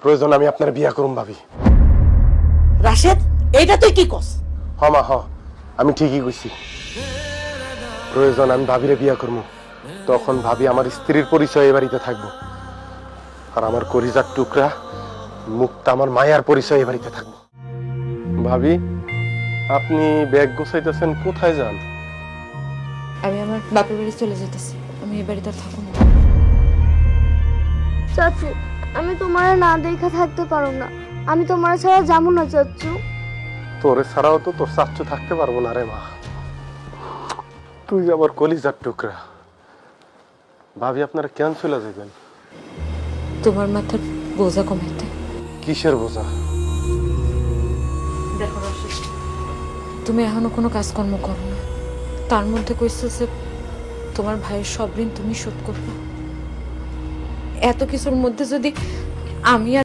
প্রয়োজন আমি আপনার বিয়া করুম ভাবি। রাশেদ, এইটা তুই কি কস? হ মা হ, আমি ঠিকই কইছি। প্রয়োজন আমি ভাবিরে বিয়া করবো, তখন ভাবি আমার স্ত্রীর পরিচয় এ বাড়িতে থাকবো, আর আমার কলিজার টুকরা মুক্তা আমার মায়ার পরিচয় এ বাড়িতে থাকবো। ভাবি, আপনি ব্যাগ গোছাইতেছেন, কোথায় যান? আমি আমার বাপের বাড়ি চলে যেতেছি, আমি এই বাড়িতে আর থাকুন না। চাচু, আমি তোমার না দেখা থাকতে পারো না, আমি তোমার ছাড়া যাবো না চাচু। তোরে ছাড়াও তো তোর চাচ্চু থাকতে পারবো না রে মা, তুই আমার কলিজার টুকরা। ভাবি, আপনারা কেন চলে যাবেন? তোমার মাথার বোঝা কমাইতে। কিসের বোঝা? দেখো রাশেদ, তুমি এখনো কোনো কাজকর্ম করো না, তার মধ্যে কইছো যে তোমার ভাইয়ের সব ঋণ তুমি শোধ করবে। এত কিছুর মধ্যে যদি আমি আর